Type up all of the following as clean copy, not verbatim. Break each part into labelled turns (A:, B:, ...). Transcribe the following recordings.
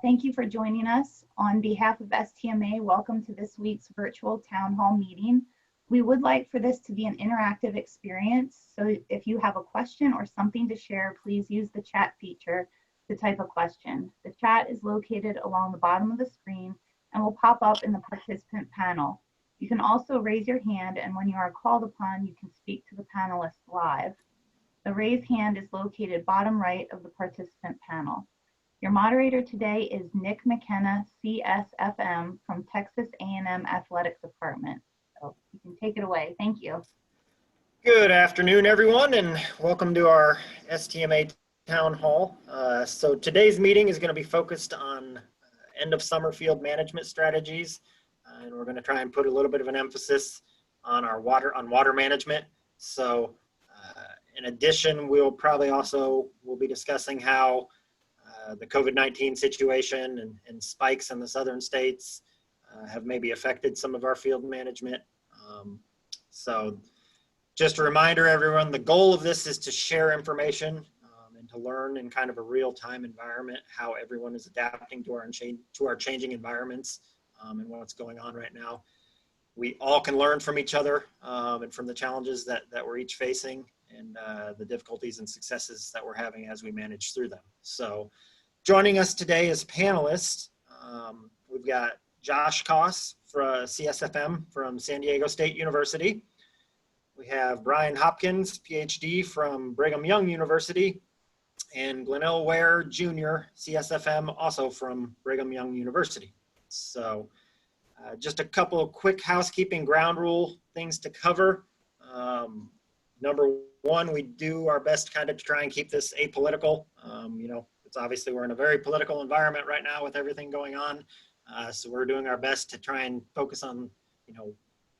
A: Thank you for joining us. On behalf of STMA, welcome to this week's virtual town hall meeting. We would like for this to be an interactive experience, so if you have a question or something to share, please use the chat feature to type a question. The chat is located along the bottom of the screen and will pop up in the participant panel. You can also raise your hand, and when you are called upon, you can speak to the panelists live. The raised hand is located bottom right of the participant panel. Your moderator today is McKenna, CSFM from Texas A&M Athletic Department. So you can take it away. Thank you.
B: Good afternoon, everyone, and welcome to our STMA Town Hall. So today's meeting is going to be focused on end of summer field management strategies, and we're going to try and put a little bit of an emphasis on our water management. So in addition, we'll be discussing how the COVID-19 situation and spikes in the southern states have maybe affected some of our field management. So just a reminder, everyone, the goal of this is to share information and to learn in kind of a real-time environment how everyone is adapting to our changing environments and what's going on right now. We all can learn from each other and from the challenges that we're each facing and the difficulties and successes that we're having as we manage through them. So joining us today as panelists, we've got Josh Koss from CSFM from San Diego State University. We have Bryan Hopkins, Ph.D. from Brigham Young University, and Glenl Jr., CSFM, also from Brigham Young University. So just a couple of quick housekeeping ground rule things to cover. Number one, we do our best kind of to try and keep this apolitical. It's obviously we're in a very political environment right now with everything going on. So we're doing our best to try and focus on,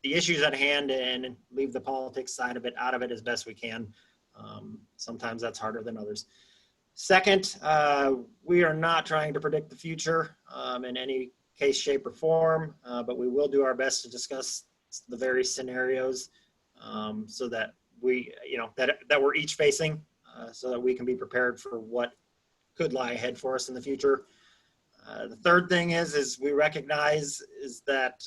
B: the issues at hand and leave the politics side of it out of it as best we can. Sometimes that's harder than others. Second, we are not trying to predict the future in any case, shape, or form, but we will do our best to discuss the various scenarios so that we, that we're each facing so that we can be prepared for what could lie ahead for us in the future. The third thing is we recognize is that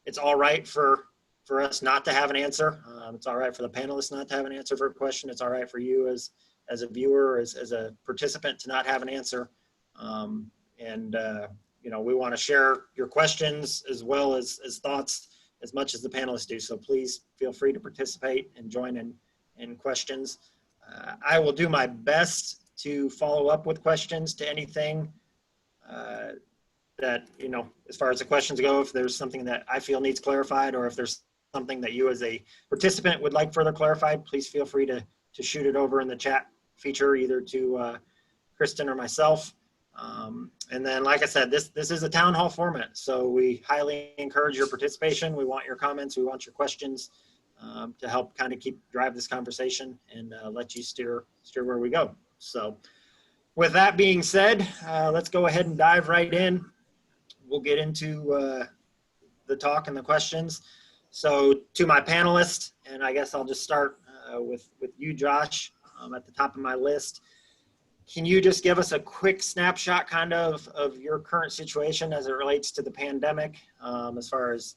B: it's all right for us not to have an answer. It's all right for the panelists not to have an answer for a question. It's all right for you as a viewer, as a participant to not have an answer. We want to share your questions as well as thoughts as much as the panelists do. So please feel free to participate and join in questions. I will do my best to follow up with questions to anything that, as far as the questions go, if there's something that I feel needs clarified, or if there's something that you as a participant would like further clarified, please feel free to shoot it over in the chat feature, either to Kristen or myself. And then, like I said, this is a town hall format, so we highly encourage your participation. We want your comments, we want your questions to help kind of drive this conversation and let you steer where we go. So with that being said, let's go ahead and dive right in. We'll get into the talk and the questions. So to my panelists, and I guess I'll just start with you, Josh, at the top of my list. Can you just give us a quick snapshot kind of your current situation as it relates to the pandemic, as far as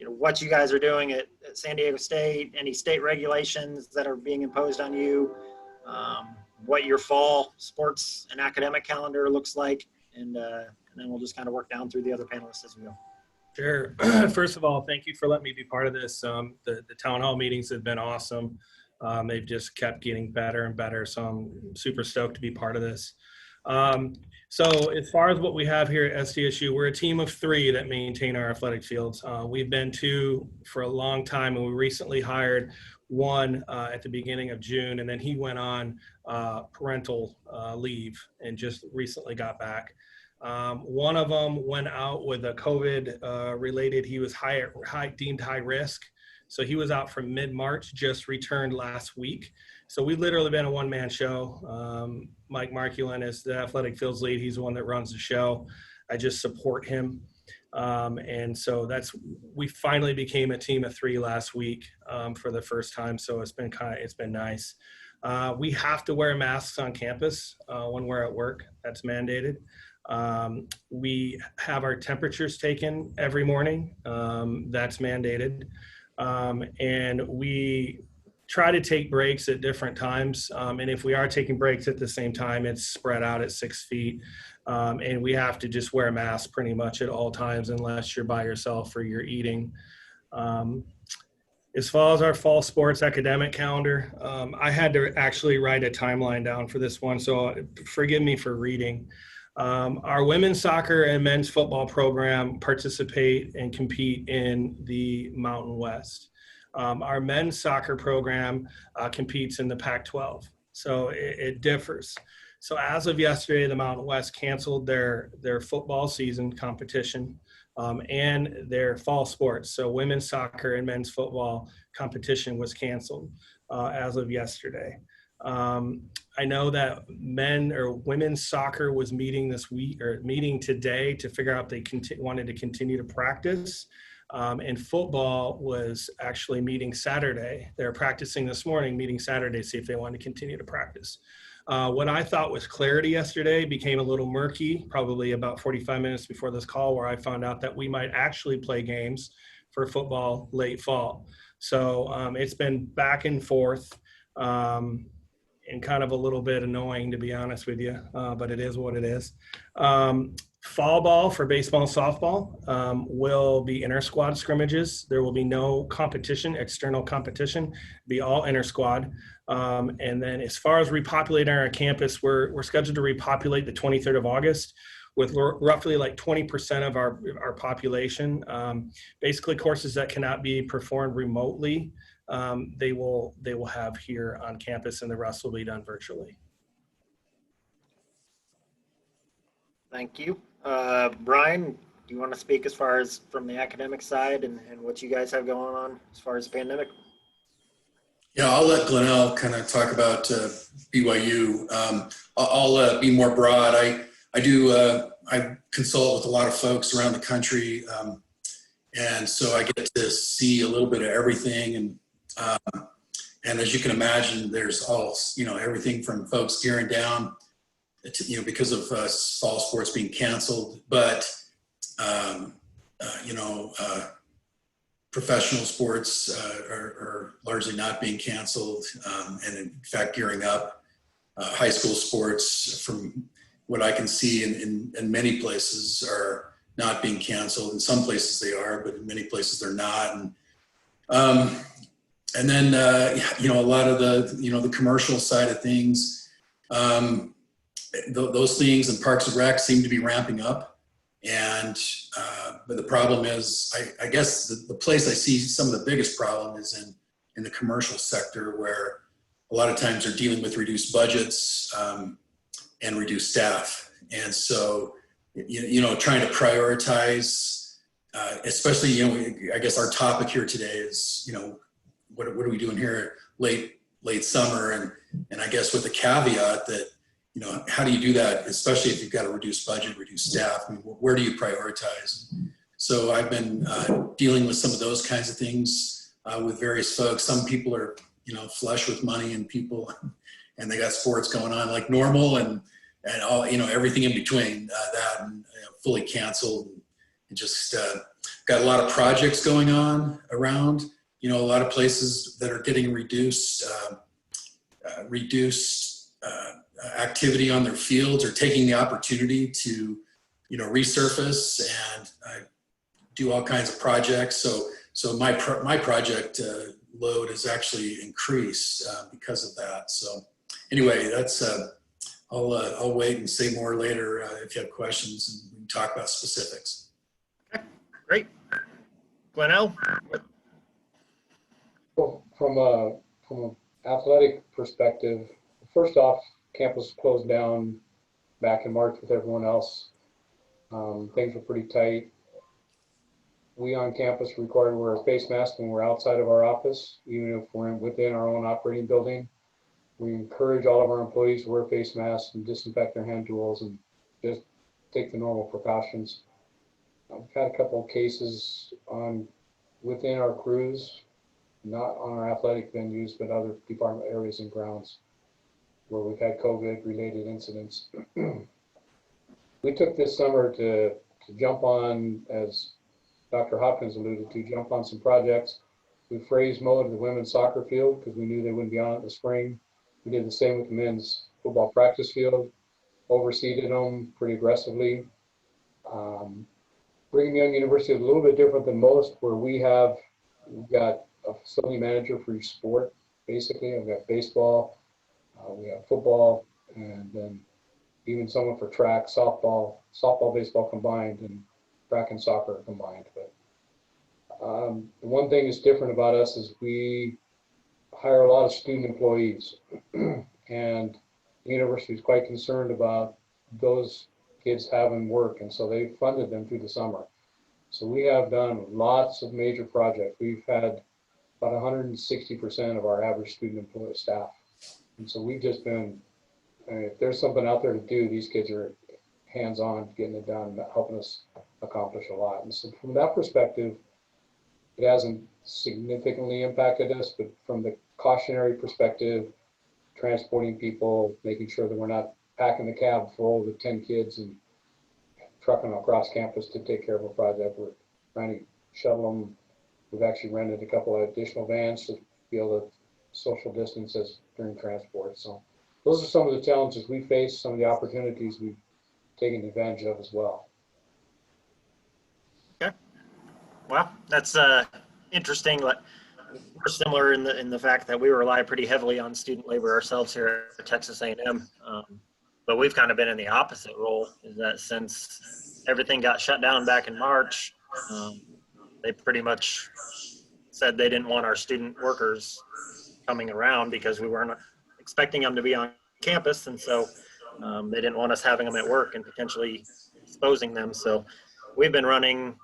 B: what you guys are doing at San Diego State, any state regulations that are being imposed on you, what your fall sports and academic calendar looks like, and then we'll just kind of work down through the other panelists as we go.
C: Sure. First of all, thank you for letting me be part of this. The town hall meetings have been awesome. They've just kept getting better and better, so I'm super stoked to be part of this. So as far as what we have here at SDSU, we're a team of 3 that maintain our athletic fields. We've been 2 for a long time, and we recently hired 1 at the beginning of June, and then he went on parental leave and just recently got back. One of them went out with a COVID related, he was deemed high risk. So he was out from mid-March, just returned last week. So we've literally been a one-man show. Mike Marculin is the athletic fields lead. He's the one that runs the show. I just support him. And so we finally became a team of 3 last week for the first time. So it's been nice. We have to wear masks on campus when we're at work. That's mandated. We have our temperatures taken every morning. That's mandated. And we try to take breaks at different times. And if we are taking breaks at the same time, it's spread out at 6 feet. And we have to just wear a mask pretty much at all times unless you're by yourself or you're eating. As far as our fall sports academic calendar, I had to actually write a timeline down for this one, so forgive me for reading. Our women's soccer and men's football program participate and compete in the Mountain West. Our men's soccer program competes in the Pac-12, so it differs. So as of yesterday, the Mountain West canceled their football season competition and their fall sports. So women's soccer and men's football competition was canceled as of yesterday. I know that men or women's soccer was meeting this week or meeting today to figure out if they wanted to continue to practice. And football was actually meeting Saturday. They're practicing this morning, meeting Saturday, see if they want to continue to practice. What I thought was clarity yesterday became a little murky, probably about 45 minutes before this call, where I found out that we might actually play games for football late fall. So it's been back and forth and kind of a little bit annoying, to be honest with you, but it is what it is. Fall ball for baseball and softball will be inter-squad scrimmages. There will be no competition, external competition, be all inter-squad. And then as far as repopulating our campus, we're scheduled to repopulate the 23rd of August with roughly like 20% of our population. Basically courses that cannot be performed remotely, they will have here on campus, and the rest will be done virtually.
B: Thank you. Brian, do you want to speak as far as from the academic side and what you guys have going on as far as the pandemic?
D: Yeah, I'll let Glenl kind of talk about BYU. I'll be more broad. I consult with a lot of folks around the country, and so I get to see a little bit of everything. And as you can imagine, there's all everything from folks gearing down to, because of fall sports being canceled, but professional sports are largely not being canceled, and in fact gearing up. High school sports, from what I can see in many places, are not being canceled. In some places they are, but in many places they're not. And then a lot of the commercial side of things, those things in Parks and Rec seem to be ramping up. And but the problem is, I guess the place I see some of the biggest problem is in the commercial sector, where a lot of times they're dealing with reduced budgets and reduced staff. And so, trying to prioritize, especially, I guess our topic here today is, what are we doing here late summer? And I guess with the caveat that, how do you do that, especially if you've got a reduced budget, reduced staff? I mean, where do you prioritize? So I've been dealing with some of those kinds of things with various folks. Some people are, flush with money and people, and they got sports going on like normal, and all, everything in between that, and fully canceled, and just got a lot of projects going on around. A lot of places that are getting reduced activity on their fields, or taking the opportunity to, resurface and do all kinds of projects. So my project load has actually increased because of that. So anyway, that's I'll wait and say more later if you have questions, and we can talk about specifics.
B: Okay, great. Glenl?
E: Well, from an athletic perspective, first off, campus closed down back in March with everyone else. Things were pretty tight. We on campus are required to wear a face mask when we're outside of our office, even if we're within our own operating building. We encourage all of our employees to wear face masks and disinfect their hand tools and just take the normal precautions. We've had a couple of cases within our crews, not on our athletic venues, but other department areas and grounds, where we've had COVID-related incidents. we took this summer to jump on, as Dr. Hopkins alluded to, jump on some projects. We phrase mowed the women's soccer field because we knew they wouldn't be on it in the spring. We did the same with the men's football practice field, overseeded them pretty aggressively. Brigham Young University is a little bit different than most, where we've got a facility manager for each sport, basically. I've got baseball, we have football, and then even someone for track, softball, baseball combined, and track and soccer combined. But the one thing that's different about us is we hire a lot of student employees, and the university is quite concerned about those kids having work, and so they funded them through the summer. So we have done lots of major projects. We've had about 160% of our average student employee staff, and so we've just been, if there's something out there to do, these kids are hands-on getting it done, helping us accomplish a lot. And so from that perspective, it hasn't significantly impacted us, but from the cautionary perspective, transporting people, making sure that we're not packing the cab full with 10 kids and trucking them across campus to take care of a project. We're trying to shuttle them. We've actually rented a couple of additional vans to be able to social distance as during transport. So those are some of the challenges we face, some of the opportunities we've taken advantage of as well.
B: Okay. Well, that's interesting. We're similar in the fact that we rely pretty heavily on student labor ourselves here at Texas A&M, but we've kind of been in the opposite role. Is that since everything got shut down back in March, they pretty much said they didn't want our student workers coming around because we weren't expecting them to be on campus, and so they didn't want us having them at work and potentially exposing them. So we've been running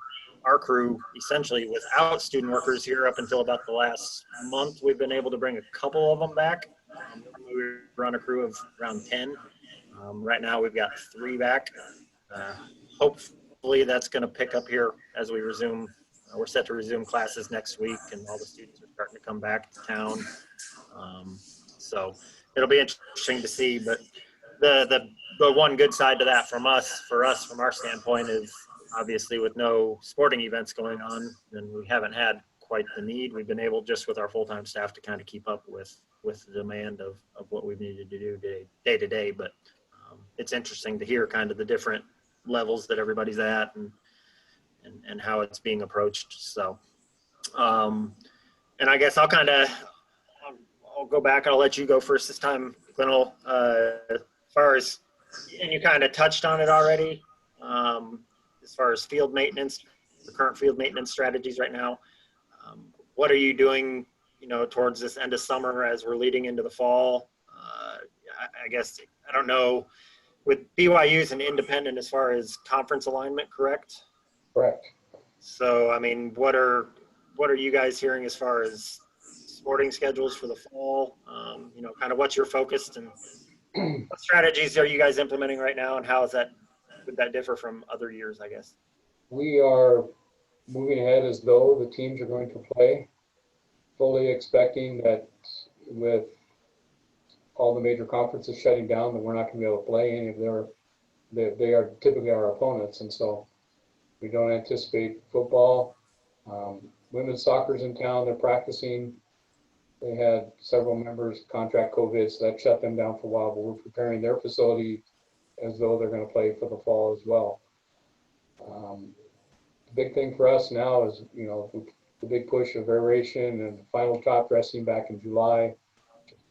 B: our crew essentially without student workers here up until about the last month. We've been able to bring a couple of them back. We run a crew of around 10. Right now we've got 3 back. Hopefully that's going to pick up here as we resume. We're set to resume classes next week, and all the students are starting to come back to town. So it'll be interesting to see. But the one good side to that from our standpoint is, obviously with no sporting events going on, then we haven't had quite the need. We've been able, just with our full-time staff, to kind of keep up with the demand of what we've needed to do day to day. But it's interesting to hear kind of the different levels that everybody's at and how it's being approached. So, and I guess I'll go back and I'll let you go first this time, Glenl. As far as, and you kind of touched on it already, as far as field maintenance, the current field maintenance strategies right now. What are you doing, towards this end of summer as we're leading into the fall? I guess, I don't know, with BYU's an independent as far as conference alignment, correct?
E: Correct. So,
B: I mean, what are you guys hearing as far as sporting schedules for the fall? Kind of what's your focus, and what strategies are you guys implementing right now, and would that differ from other years, I guess?
E: We are moving ahead as though the teams are going to play, fully expecting that with all the major conferences shutting down, that we're not going to be able to play any of they are typically our opponents, and so we don't anticipate football. Women's soccer's in town, they're practicing. They had several members contract COVID, so that shut them down for a while, but we're preparing their facility as though they're going to play for the fall as well. The big thing for us now is, the big push of aeration and the final top dressing back in July,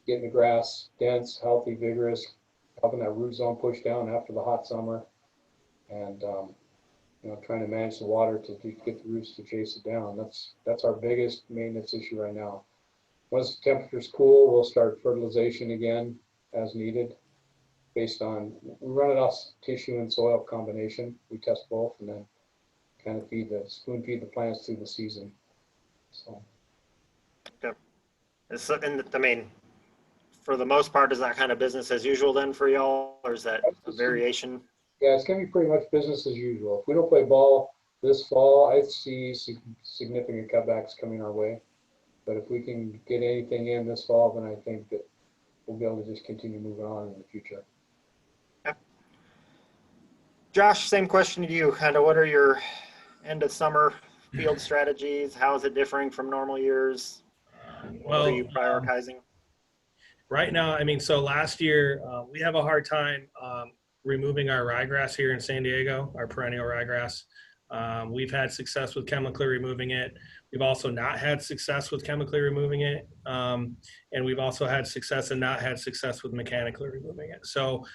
E: getting the grass dense, healthy, vigorous, helping that root zone push down after the hot summer, and trying to manage the water to get the roots to chase it down. That's our biggest maintenance issue right now. Once the temperature's cool, we'll start fertilization again as needed. Based on, we run it off tissue and soil combination. We test both and then kind of spoon feed the plants through the season. So.
B: Okay. And I mean, for the most part, is that kind of business as usual then for y'all, or is that a variation?
E: Yeah, it's going to be pretty much business as usual. If we don't play ball this fall, I see significant cutbacks coming our way. But if we can get anything in this fall, then I think that we'll be able to just continue moving on in the future.
B: Josh, same question to you. Kind of what are your end of summer field strategies? How is it differing from normal years? What are you prioritizing?
C: Right now, I mean, so last year, we have a hard time removing our ryegrass here in San Diego, our perennial ryegrass. We've had success with chemically removing it. We've also not had success with chemically removing it. And we've also had success and not had success with mechanically removing it. So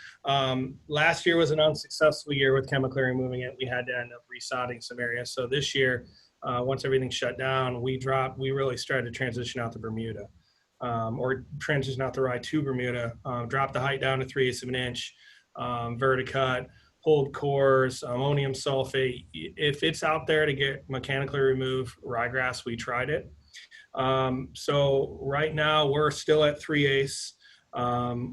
C: last year was an unsuccessful year with chemically removing it. We had to end up resodding some areas. So this year, once everything shut down, we really started to transition out to Bermuda. Or transition out the rye to Bermuda, drop the height down to 3/8 of an inch, verticut, hold cores, ammonium sulfate. If it's out there to get mechanically removed ryegrass, we tried it. So right now we're still at 3/8.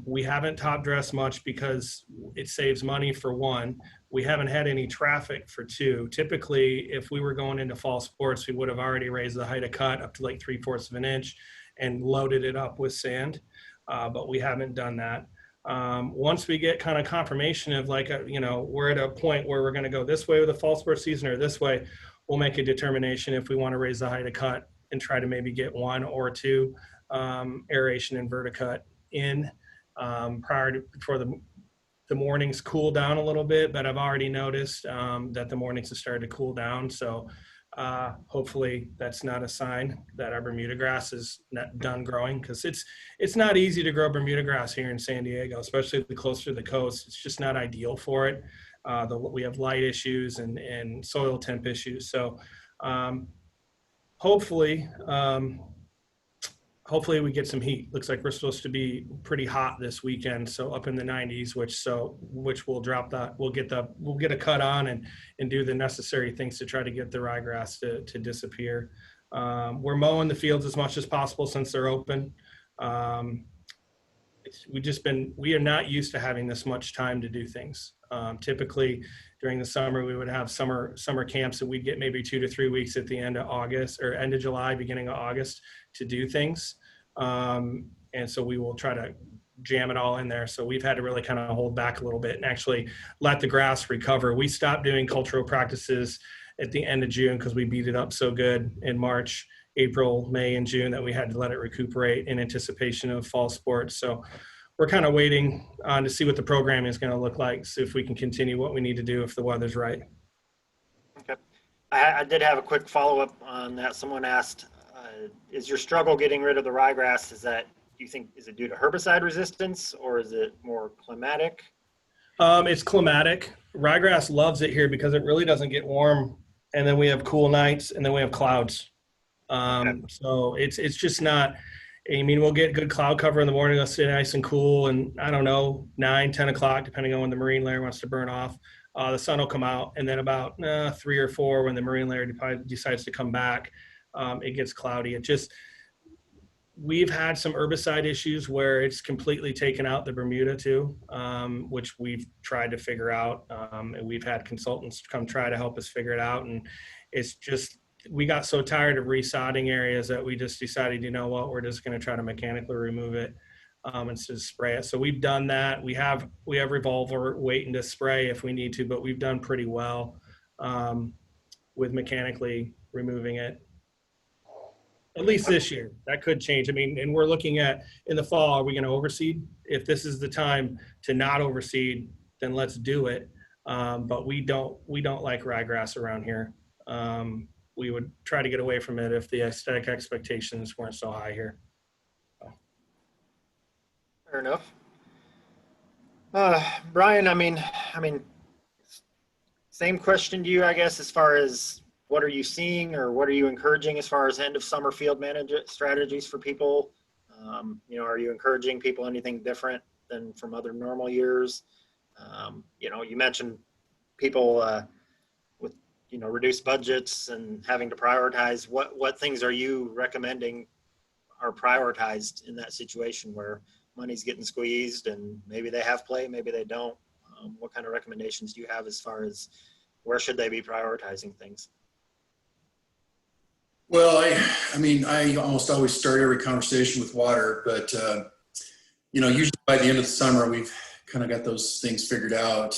C: We haven't top dressed much because it saves money for one. We haven't had any traffic for two. Typically, if we were going into fall sports, we would have already raised the height of cut up to like 3/4 of an inch and loaded it up with sand, but we haven't done that. Once we get kind of confirmation of like, we're at a point where we're going to go this way with the fall sports season or this way, we'll make a determination if we want to raise the height of cut and try to maybe get one or two aeration and verticut in before the mornings cool down a little bit. But I've already noticed that the mornings have started to cool down. So hopefully that's not a sign that our Bermuda grass is not done growing, because it's not easy to grow Bermuda grass here in San Diego, especially the closer to the coast. It's just not ideal for it. We have light issues and soil temp issues. So hopefully we get some heat. Looks like we're supposed to be pretty hot this weekend, so up in the 90s, which will drop that. We'll get a cut on and do the necessary things to try to get the ryegrass to disappear. We're mowing the fields as much as possible since they're open. We are not used to having this much time to do things. Typically during the summer, we would have summer camps, and we'd get maybe 2 to 3 weeks at the end of August or end of July, beginning of August to do things. And so we will try to jam it all in there. So we've had to really kind of hold back a little bit and actually let the grass recover. We stopped doing cultural practices at the end of June because we beat it up so good in March, April, May, and June that we had to let it recuperate in anticipation of fall sports. So we're kind of waiting on to see what the programming is going to look like, see if we can continue what we need to do if the weather's right.
B: Okay. I did have a quick follow-up on that. Someone asked, is your struggle getting rid of the ryegrass, is it due to herbicide resistance, or is it more climatic?
C: It's climatic. Ryegrass loves it here because it really doesn't get warm, and then we have cool nights, and then we have clouds. So it's just not, I mean, we'll get good cloud cover in the morning. It'll stay nice and cool. And I don't know, 9, 10 o'clock, depending on when the marine layer wants to burn off, the sun will come out. And then about 3 or 4, when the marine layer decides to come back, it gets cloudy. We've had some herbicide issues where it's completely taken out the Bermuda too, which we've tried to figure out. And we've had consultants come try to help us figure it out. And it's just, we got so tired of resodding areas that we just decided, you know what, we're just going to try to mechanically remove it instead of spray it. So we've done that. We have Revolver waiting to spray if we need to, but we've done pretty well with mechanically removing it. At least this year. That could change. I mean, and we're looking at in the fall, are we going to overseed? If this is the time to not overseed, then let's do it. But we don't like ryegrass around here. We would try to get away from it if the aesthetic expectations weren't so high here.
B: Fair enough. Brian, I mean, same question to you, I guess, as far as what are you seeing or what are you encouraging as far as end of summer field management strategies for people? Are you encouraging people anything different than from other normal years? You mentioned people with, reduced budgets and having to prioritize. What things are you recommending are prioritized in that situation where money's getting squeezed and maybe they have play, maybe they don't? What kind of recommendations do you have as far as where should they be prioritizing things?
D: Well, I almost always start every conversation with water, but, usually by the end of the summer, we've kind of got those things figured out.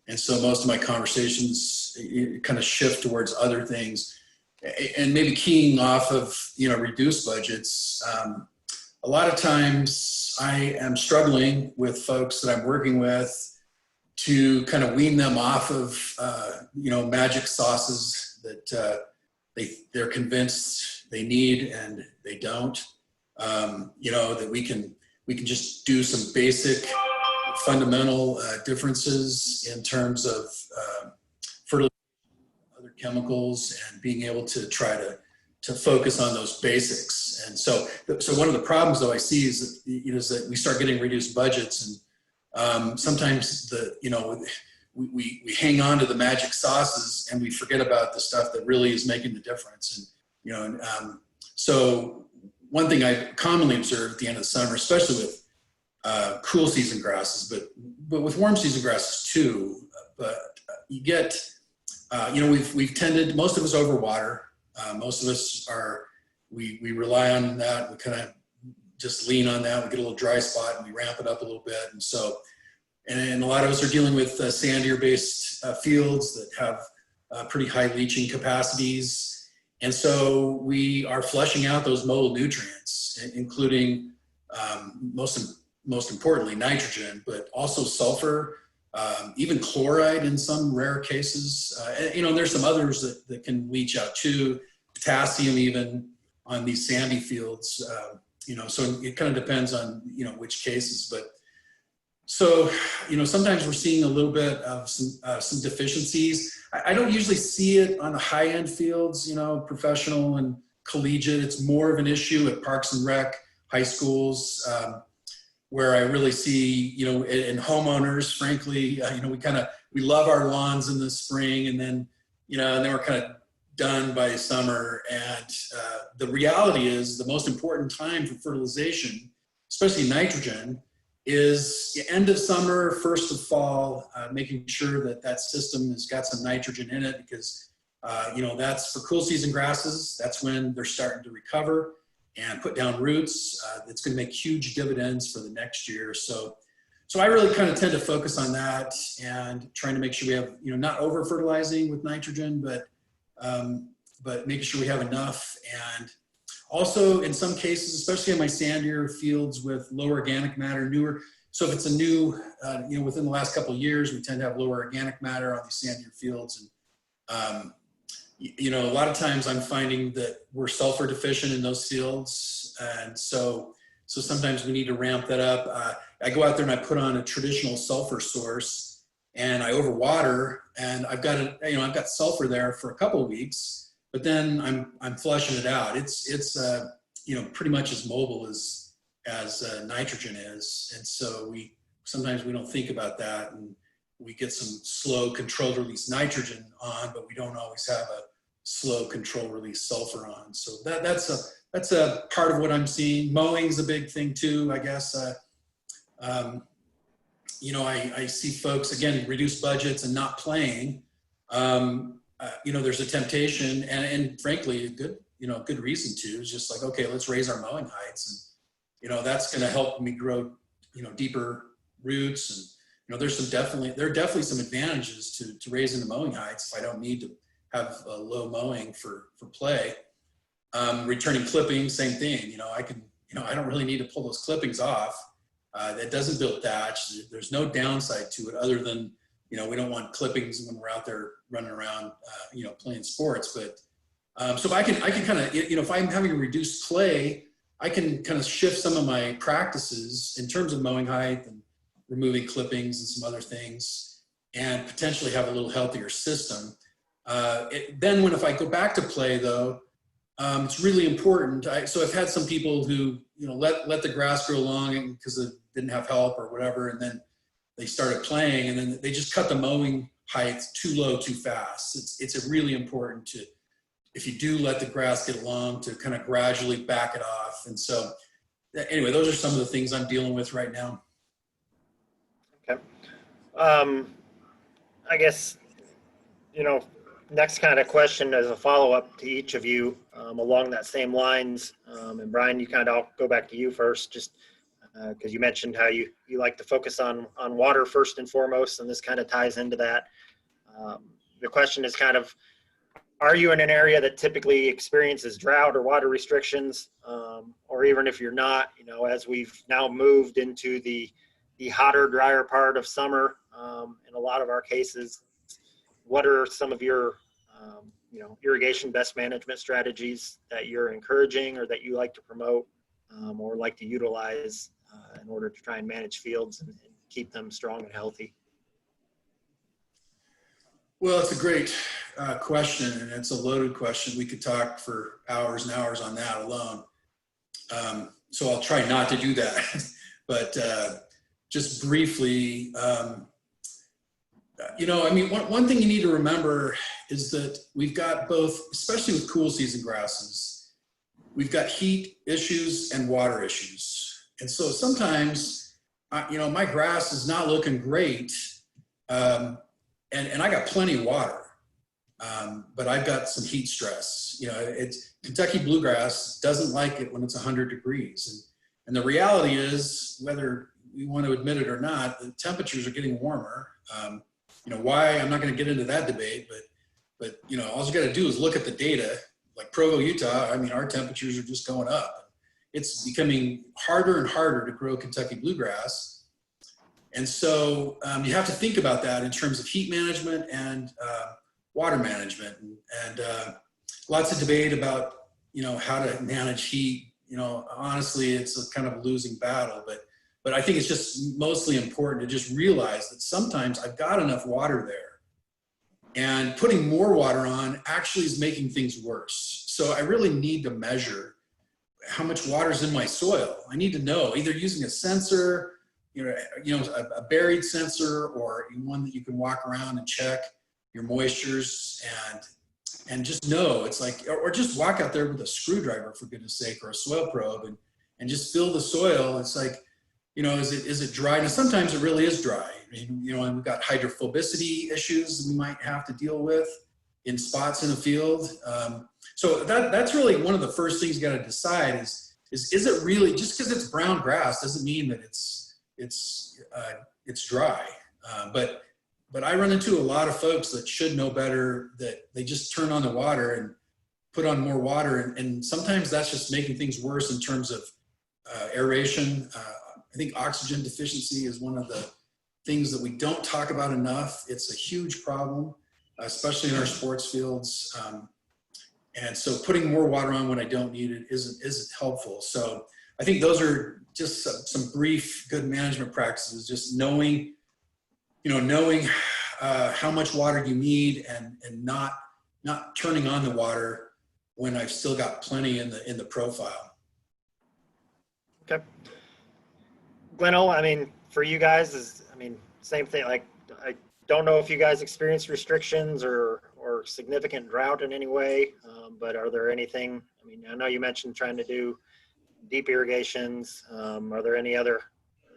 D: And so most of my conversations kind of shift towards other things, and maybe keying off of, reduced budgets. A lot of times I am struggling with folks that I'm working with to kind of wean them off of, magic sauces that they're convinced they need and they don't. That we can just do some basic fundamental differences in terms of fertilization, other chemicals, and being able to try to focus on those basics. And so one of the problems though I see is that we start getting reduced budgets, and sometimes we hang on to the magic sauces and we forget about the stuff that really is making the difference. And so one thing I commonly observe at the end of the summer, especially with cool season grasses, but with warm season grasses too, but you get, we've tended, most of us overwater. Most of us we rely on that. We kind of just lean on that. We get a little dry spot and we ramp it up a little bit. And so, and a lot of us are dealing with sandier based fields that have pretty high leaching capacities. And so we are flushing out those modal nutrients, including most importantly, nitrogen, but also sulfur, even chloride in some rare cases. And there's some others that can leach out too, potassium even on these sandy fields. So it kind of depends on, which cases. But so, sometimes we're seeing a little bit of some deficiencies. I don't usually see it on the high-end fields, professional and collegiate. It's more of an issue at Parks and Rec, high schools, where I really see, in homeowners, frankly, we love our lawns in the spring, and then we're kind of done by summer. And the reality is the most important time for fertilization, especially nitrogen, is the end of summer, first of fall, making sure that system has got some nitrogen in it, because, that's for cool season grasses. That's when they're starting to recover and put down roots. It's going to make huge dividends for the next year. So I really kind of tend to focus on that and trying to make sure we have, not over fertilizing with nitrogen, but making sure we have enough. And also in some cases, especially in my sandier fields with low organic matter, newer. So if it's a new, within the last couple of years, we tend to have lower organic matter on these sandier fields. And, a lot of times I'm finding that we're sulfur deficient in those fields. And so sometimes we need to ramp that up. I go out there and I put on a traditional sulfur source and I overwater, and I've got sulfur there for a couple of weeks, but then I'm flushing it out. It's pretty much as mobile as nitrogen is. And so sometimes we don't think about that, and we get some slow controlled release nitrogen on, but we don't always have a slow controlled release sulfur on. So that's a part of what I'm seeing. Mowing's a big thing too, I guess. I see folks, again, reduce budgets and not playing. There's a temptation, and frankly, a good reason to, is just like, okay, let's raise our mowing heights. And, that's going to help me grow, deeper roots. And, there are definitely some advantages to raising the mowing heights if I don't need to have a low mowing for play. Returning clippings, same thing. I don't really need to pull those clippings off. That doesn't build thatch. There's no downside to it other than, we don't want clippings when we're out there running around, playing sports. But so I can kind of, if I'm having a reduced play, I can kind of shift some of my practices in terms of mowing height and removing clippings and some other things, and potentially have a little healthier system. Then if I go back to play though, it's really important. So I've had some people who, let the grass grow long because it didn't have help or whatever, and then they started playing, and then they just cut the mowing height too low too fast. It's really important to, if you do let the grass get long, to kind of gradually back it off. And so anyway, those are some of the things I'm dealing with right now.
B: Okay. I guess, next kind of question as a follow-up to each of you, along that same lines. And Brian, you kind of, I'll go back to you first. Just because you mentioned how you like to focus on water first and foremost, and this kind of ties into that. The question is kind of, are you in an area that typically experiences drought or water restrictions? Or even if you're not, as we've now moved into the hotter, drier part of summer, in a lot of our cases, what are some of your, irrigation best management strategies that you're encouraging or that you like to promote or like to utilize in order to try and manage fields and keep them strong and healthy?
D: Well, it's a great question, and it's a loaded question. We could talk for hours and hours on that alone. So I'll try not to do that. But just briefly, one thing you need to remember is that we've got both, especially with cool season grasses, we've got heat issues and water issues. And so sometimes, my grass is not looking great. And I got plenty of water, but I've got some heat stress. It's Kentucky bluegrass doesn't like it when it's 100 degrees. And the reality is, whether we want to admit it or not, the temperatures are getting warmer. Why? I'm not going to get into that debate, but all you got to do is look at the data. Like Provo, Utah, our temperatures are just going up. It's becoming harder and harder to grow Kentucky bluegrass. And so you have to think about that in terms of heat management and water management. And lots of debate about, how to manage heat. Honestly, it's a kind of a losing battle, but I think it's just mostly important to just realize that sometimes I've got enough water there, and putting more water on actually is making things worse. So I really need to measure how much water is in my soil. I need to know, either using a sensor, a buried sensor, or one that you can walk around and check your moistures and just know. It's like, or just walk out there with a screwdriver, for goodness sake, or a soil probe and just feel the soil. It's like, is it dry? Now, sometimes it really is dry. And we've got hydrophobicity issues we might have to deal with in spots in the field. So that's really one of the first things you got to decide is it really, just because it's brown grass doesn't mean that it's dry. But I run into a lot of folks that should know better, that they just turn on the water and put on more water. And sometimes that's just making things worse in terms of aeration. I think oxygen deficiency is one of the things that we don't talk about enough. It's a huge problem, especially in our sports fields. And so putting more water on when I don't need it isn't helpful. So I think those are just some brief good management practices, just knowing how much water you need and not turning on the water when I've still got plenty in the profile.
B: Okay. Glenl, for you guys same thing. Like, I don't know if you guys experience restrictions or significant drought in any way, but are there anything, I know you mentioned trying to do deep irrigations. Are there any other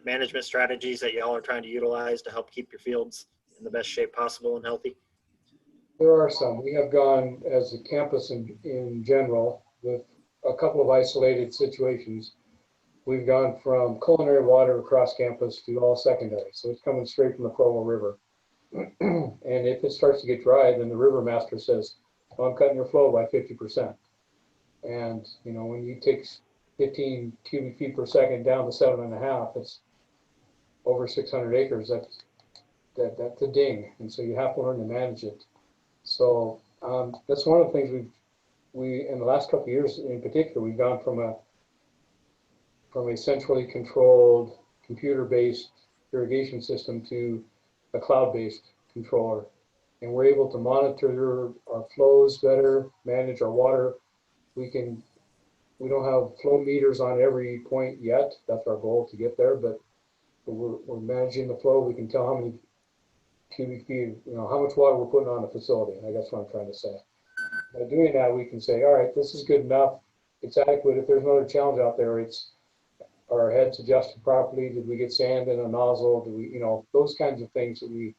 B: management strategies that y'all are trying to utilize to help keep your fields in the best shape possible and healthy?
E: There are some. We have gone as a campus in general with a couple of isolated situations. We've gone from culinary water across campus to all secondary. So it's coming straight from the Provo River. And if it starts to get dry, then the river master says, well, I'm cutting your flow by 50%. And, when you take 15 cubic feet per second down to 7.5, it's over 600 acres. That's a ding. And so you have to learn to manage it. So that's one of the things we in the last couple of years in particular, we've gone from a centrally controlled computer-based irrigation system to a cloud-based controller. And we're able to monitor our flows better, manage our water. We don't have flow meters on every point yet. That's our goal, to get there, but we're managing the flow. We can tell how many cubic feet, how much water we're putting on the facility. I guess what I'm trying to say. By doing that, we can say, all right, this is good enough. It's adequate. If there's another challenge out there, are our heads adjusted properly? Did we get sand in a nozzle? Do we, those kinds of things that we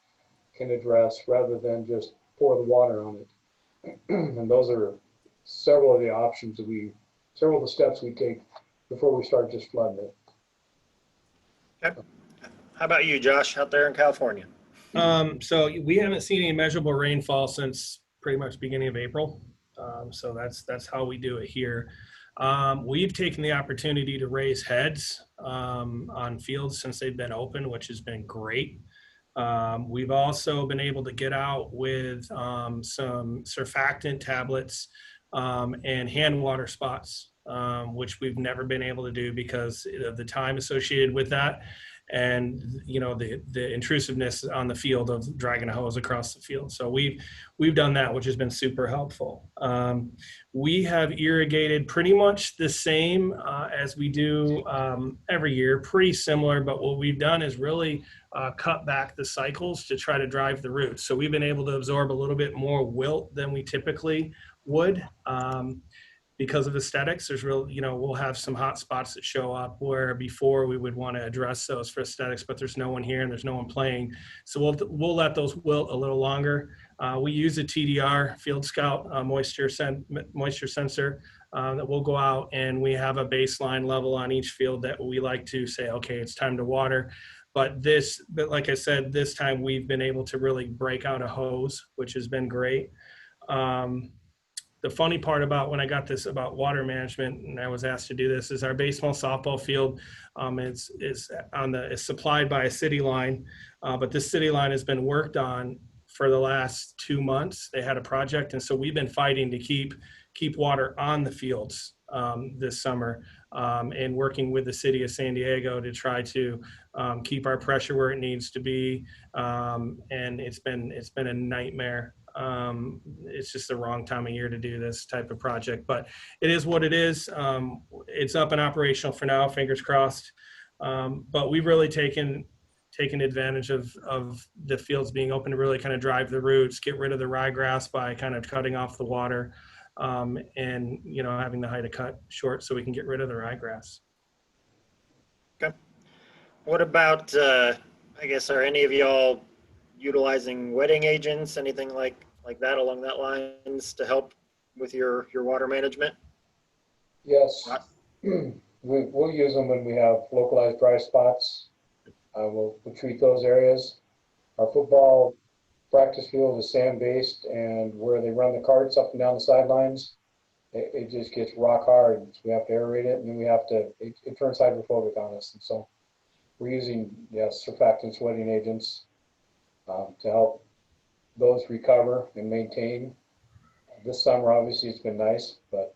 E: can address rather than just pour the water on it. And those are several of the options several of the steps we take before we start just flooding it.
B: Okay. How about you, Josh, out there in California?
C: So we haven't seen any measurable rainfall since pretty much beginning of April. So that's how we do it here. We've taken the opportunity to raise heads on fields since they've been open, which has been great. We've also been able to get out with some surfactant tablets and hand water spots, which we've never been able to do because of the time associated with that, and the intrusiveness on the field of dragging a hose across the field. So we've done that, which has been super helpful. We have irrigated pretty much the same as we do every year, pretty similar, but what we've done is really cut back the cycles to try to drive the roots. So we've been able to absorb a little bit more wilt than we typically would. Because of aesthetics, there's we'll have some hot spots that show up where before we would want to address those for aesthetics, but there's no one here and there's no one playing. So we'll let those wilt a little longer. We use a TDR Field Scout moisture sensor that we'll go out, and we have a baseline level on each field that we like to say, okay, it's time to water. But like I said, this time we've been able to really break out a hose, which has been great. The funny part about when I got this about water management, and I was asked to do this, is our baseball softball field is supplied by a city line, but this city line has been worked on for the last 2 months. They had a project, and so we've been fighting to keep water on the fields this summer, and working with the city of San Diego to try to keep our pressure where it needs to be, and it's been a nightmare. It's just the wrong time of year to do this type of project, but it is what it is. It's up and operational for now, fingers crossed. But we've really taken advantage of the fields being open to really kind of drive the roots, get rid of the ryegrass by kind of cutting off the water, and having the height of cut short so we can get rid of the ryegrass.
B: Okay. What about, I guess, are any of y'all utilizing wetting agents, anything like that along that lines to help with your water management?
E: Yes, we'll use them when we have localized dry spots. We'll treat those areas. Our football practice field is sand-based, and where they run the carts up and down the sidelines, it just gets rock hard. So we have to aerate it, and then it turns hydrophobic on us. And so we're using, surfactants, wetting agents to help those recover and maintain. This summer, obviously, it's been nice, but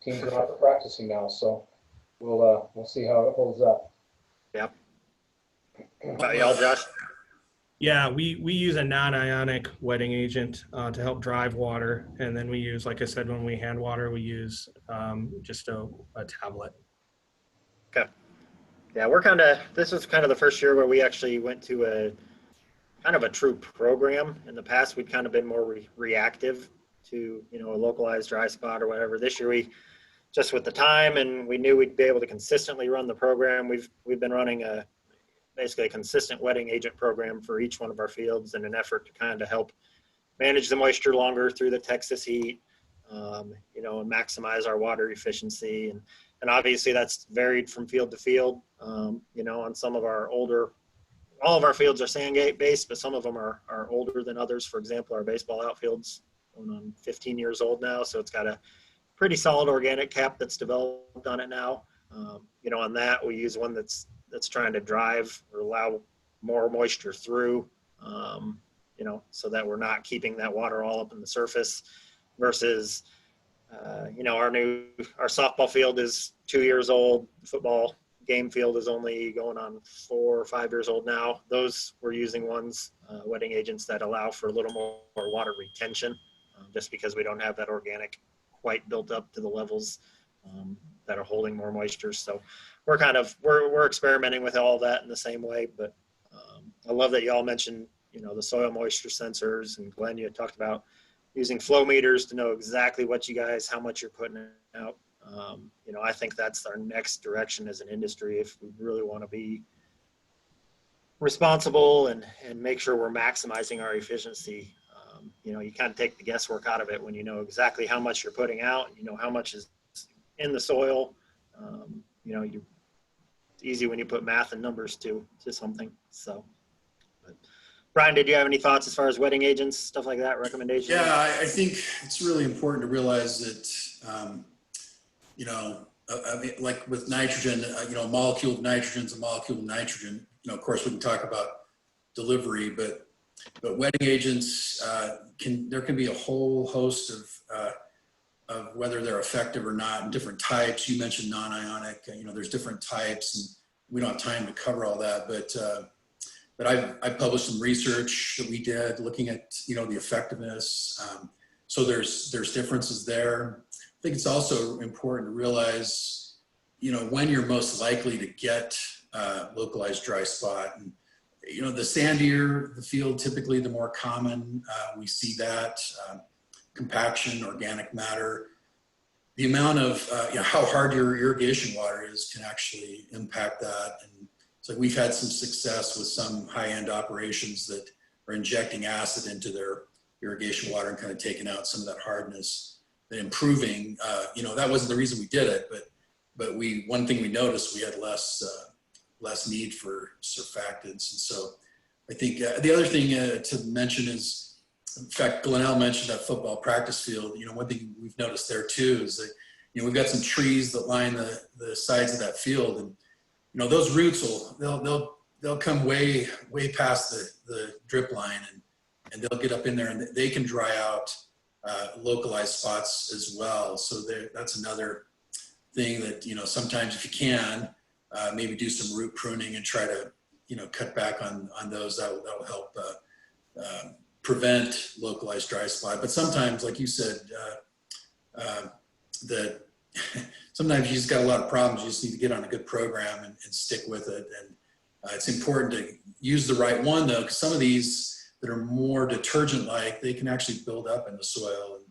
E: teams are not practicing now, so we'll see how it holds up.
B: Yep. About y'all, Josh?
C: Yeah, we use a non-ionic wetting agent to help drive water, and then we use, like I said, when we hand water, we use just a tablet.
B: Okay. Yeah, this was kind of the first year where we actually went to a kind of a true program. In the past, we'd kind of been more reactive to, a localized dry spot or whatever. This year, we just with the time, and we knew we'd be able to consistently run the program. We've been running basically a consistent wetting agent program for each one of our fields in an effort to kind of help manage the moisture longer through the Texas heat, and maximize our water efficiency. And obviously that's varied from field to field. On some of our all of our fields are sand gate based, but some of them are older than others. For example, our baseball outfield's going on 15 years old now, so it's got a pretty solid organic cap that's developed on it now. On that, we use one that's trying to drive or allow more moisture through, so that we're not keeping that water all up in the surface versus, our softball field is 2 years old. The football game field is only going on 4 or 5 years old now. Those we're using wetting agents that allow for a little more water retention, just because we don't have that organic quite built up to the levels that are holding more moisture. So we're experimenting with all that in the same way. But I love that y'all mentioned, the soil moisture sensors, and Glenn, you had talked about using flow meters to know exactly how much you're putting out. I think that's our next direction as an industry if we really want to be responsible and make sure we're maximizing our efficiency. You kind of take the guesswork out of it when you know exactly how much you're putting out, how much is in the soil. You easy when you put math and numbers to something. So, but Brian, did you have any thoughts as far as wetting agents, stuff like that, recommendations?
D: Yeah, I think it's really important to realize that, you know, I mean, like with nitrogen, you know, a molecule of nitrogen is a molecule of nitrogen. You know, of course, we can talk about delivery, but wetting agents there can be a whole host of whether they're effective or not, and different types. You mentioned non-ionic. You know, there's different types, and we don't have time to cover all that. But I've published some research that we did looking at, you know, the effectiveness. So there's differences there. I think it's also important to realize, you know, when you're most likely to get localized dry spot. And, you know, the sandier the field, typically the more common we see that. Compaction, organic matter, the amount of, you know, how hard your irrigation water is can actually impact that. And so we've had some success with some high-end operations that are injecting acid into their irrigation water and kind of taking out some of that hardness and improving. You know, that wasn't the reason we did it, but one thing we noticed, we had less need for surfactants. And so I think the other thing to mention is, in fact, Glenl mentioned that football practice field. You know, one thing we've noticed there too is that, you know, we've got some trees that line the sides of that field, and, you know, those roots they'll come way past the drip line, and they'll get up in there, and they can dry out localized spots as well. So that's another thing that, you know, sometimes if you can, maybe do some root pruning and try to, you know, cut back on those. That will help prevent localized dry spot. But sometimes, like you said, that sometimes you just got a lot of problems. You just need to get on a good program and stick with it. And it's important to use the right one, though, because some of these that are more detergent-like, they can actually build up in the soil. And,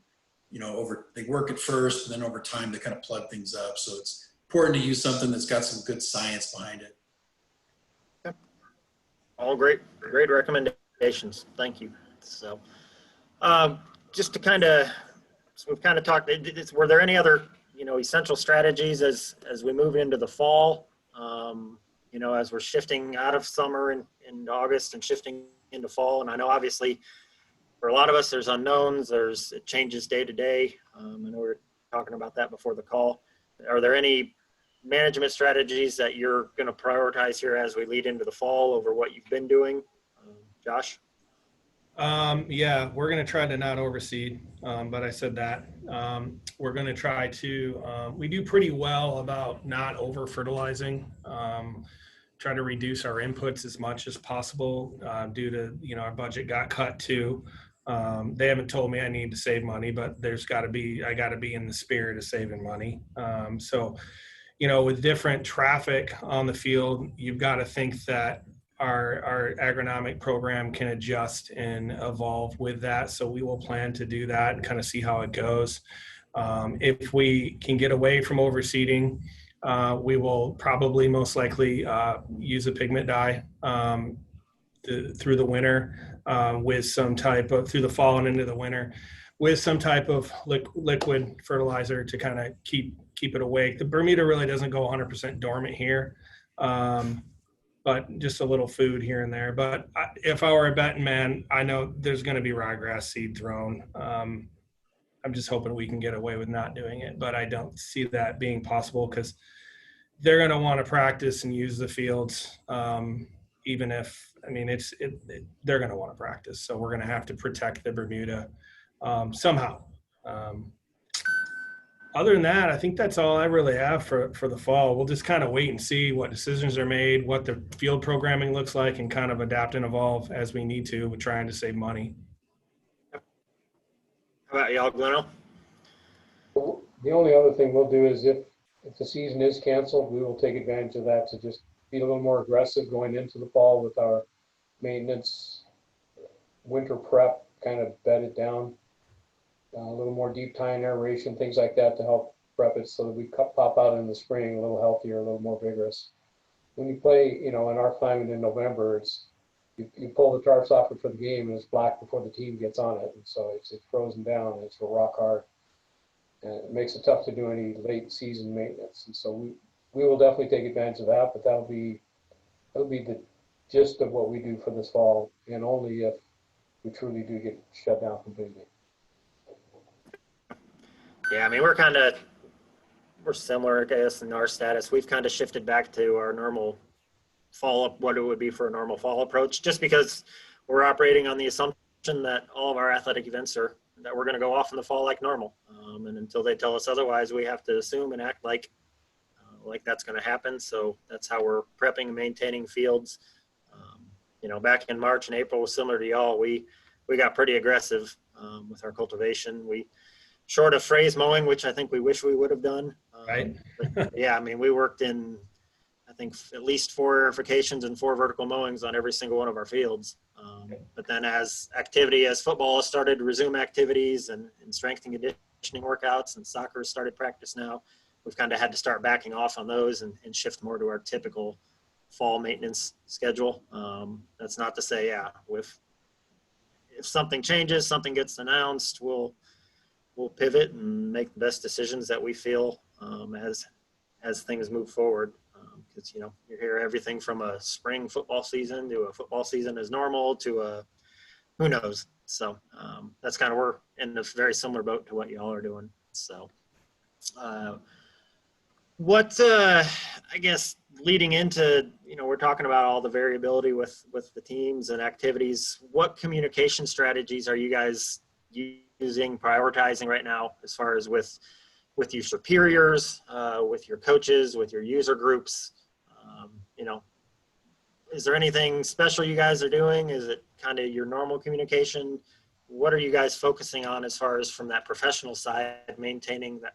D: you know, they work at first, and then over time they kind of plug things up. So it's important to use something that's got some good science behind it.
B: Yep. All great recommendations. Thank you. So just to kind of, so we've kind of talked, were there any other, you know, essential strategies as we move into the fall, you know, as we're shifting out of summer in August and shifting into fall? And I know obviously for a lot of us, there's unknowns, it changes day to day. I know we were talking about that before the call. Are there any management strategies that you're going to prioritize here as we lead into the fall over what you've been doing? Josh?
C: Yeah, we're going to try to not overseed, but I said that. We're going to try to, we do pretty well about not over fertilizing, try to reduce our inputs as much as possible due to, you know, our budget got cut too. They haven't told me I need to save money, but I got to be in the spirit of saving money. So, you know, with different traffic on the field, you've got to think that our agronomic program can adjust and evolve with that. So we will plan to do that and kind of see how it goes. If we can get away from overseeding, we will probably most likely use a pigment dye through the winter with some type of, through the fall and into the winter, with some type of liquid fertilizer to kind of keep it awake. The Bermuda really doesn't go 100% dormant here. But just a little food here and there. But if I were a betting man, I know there's going to be ryegrass seed thrown. I'm just hoping we can get away with not doing it, but I don't see that being possible because they're going to want to practice and use the fields, even if, I mean, they're going to want to practice. So we're going to have to protect the Bermuda somehow. Other than that, I think that's all I really have for the fall. We'll just kind of wait and see what decisions are made, what the field programming looks like, and kind of adapt and evolve as we need to. We're trying to save money.
B: How about y'all, Glenl?
E: The only other thing we'll do is if the season is canceled, we will take advantage of that to just be a little more aggressive going into the fall with our maintenance, winter prep, kind of bed it down. A little more deep tying aeration, things like that to help prep it so that we pop out in the spring a little healthier, a little more vigorous. When you play, you know, in our climate in November, it's you pull the tarps off it for the game and it's black before the team gets on it, and so it's frozen down and it's rock hard, and it makes it tough to do any late season maintenance. And so we will definitely take advantage of that, but that'll be the gist of what we do for this fall, and only if we truly do get shut down completely.
B: Yeah, I mean, we're similar, I guess, in our status. We've kind of shifted back to our normal fall, what it would be for a normal fall approach, just because we're operating on the assumption that all of our athletic events that we're going to go off in the fall like normal. And until they tell us otherwise, we have to assume and act like that's going to happen. So that's how we're prepping and maintaining fields. Back in March and April, similar to y'all, we got pretty aggressive with our cultivation. We, short of phrase mowing, which I think we wish we would have done.
C: Right.
B: But yeah, I mean, we worked in, I think, at least 4 aerifications and 4 vertical mowings on every single one of our fields. But then as football started to resume activities and strength and conditioning workouts, and soccer started practice now, we've kind of had to start backing off on those and shift more to our typical fall maintenance schedule. That's not to say, if something changes, something gets announced, we'll pivot and make the best decisions that we feel as things move forward. Because you hear everything from a spring football season to a football season as normal to a who knows. So that's kind of, we're in a very similar boat to what y'all are doing. So I guess leading into, we're talking about all the variability with the teams and activities. What communication strategies are you guys using, prioritizing right now, as far as with your superiors, with your coaches, with your user groups? Is there anything special you guys are doing? Is it kind of your normal communication? What are you guys focusing on as far as from that professional side, maintaining that,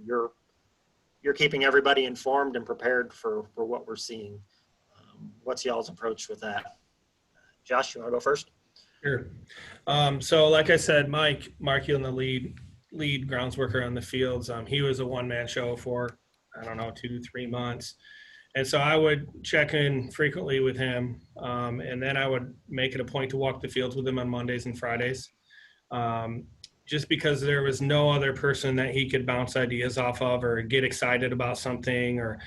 B: you're keeping everybody informed and prepared for what we're seeing? What's y'all's approach with that? Josh, you want to go first?
C: Sure. So like I said, Mark Heelan, the lead grounds worker on the fields, he was a one-man show for, 2-3 months. And so I would check in frequently with him. And then I would make it a point to walk the fields with him on Mondays and Fridays. Just because there was no other person that he could bounce ideas off of, or get excited about something, or,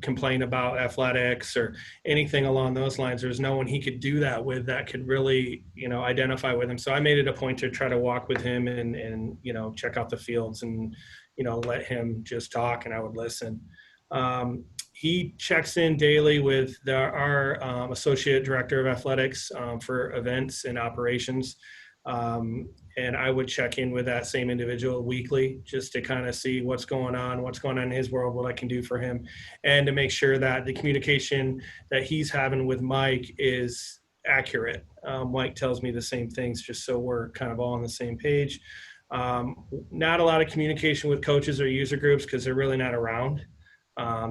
C: complain about athletics or anything along those lines. There's no one he could do that with that could really, identify with him. So I made it a point to try to walk with him and check out the fields and, let him just talk, and I would listen. He checks in daily with our associate director of athletics for events and operations. And I would check in with that same individual weekly, just to kind of see what's going on in his world, what I can do for him, and to make sure that the communication that he's having with Mike is accurate. Mike tells me the same things, just so we're kind of all on the same page. Not a lot of communication with coaches or user groups, because they're really not around.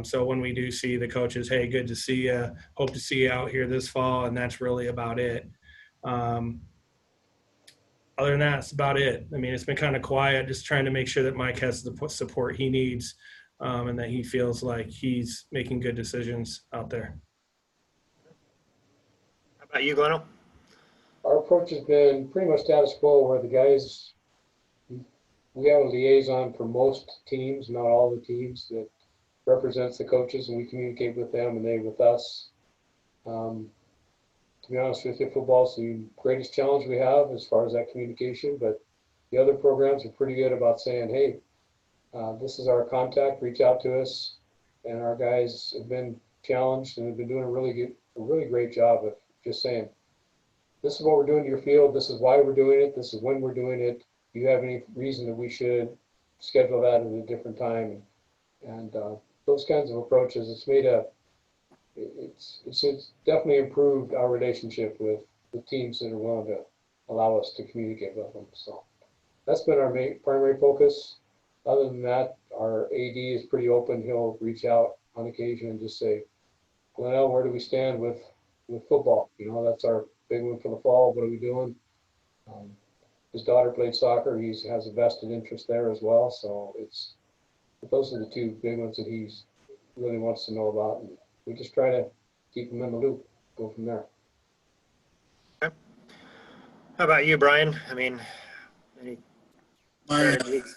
C: So when we do see the coaches, hey, good to see you, hope to see you out here this fall, and that's really about it. Other than that, it's about it. I mean, it's been kind of quiet, just trying to make sure that Mike has the support he needs, and that he feels like he's making good decisions out there.
B: How about you, Glenl?
E: Our approach has been pretty much status quo, where the guys, we have a liaison for most teams, not all the teams, that represents the coaches, and we communicate with them and they with us. To be honest with you, football's the greatest challenge we have as far as that communication, but the other programs are pretty good about saying, hey, this is our contact, reach out to us. And our guys have been challenged and have been doing a really great job of just saying, this is what we're doing to your field, this is why we're doing it, this is when we're doing it. Do you have any reason that we should schedule that at a different time? And those kinds of approaches, it's definitely improved our relationship with the teams that are willing to allow us to communicate with them. So that's been our primary focus. Other than that, our AD is pretty open. He'll reach out on occasion and just say, Glenl, where do we stand with football? That's our big one for the fall. What are we doing? His daughter played soccer. He has a vested interest there as well. So those are the two big ones that he really wants to know about. And we just try to keep him in the loop, go from there.
B: Okay. How about you, Brian? I mean, any
D: My,
B: strategies?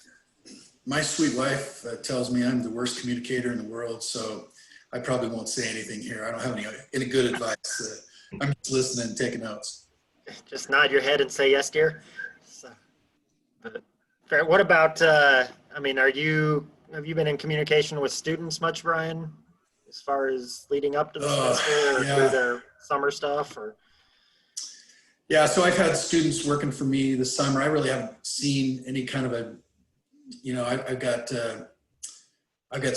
D: My sweet wife tells me I'm the worst communicator in the world, so I probably won't say anything here. I don't have any good advice. I'm just listening and taking notes.
B: Just nod your head and say yes, dear. So, but fair. What about, I mean, have you been in communication with students much, Brian, as far as leading up to the semester or through their summer stuff? Or
D: yeah, so I've had students working for me this summer. I really haven't seen any kind of a, you know, I've got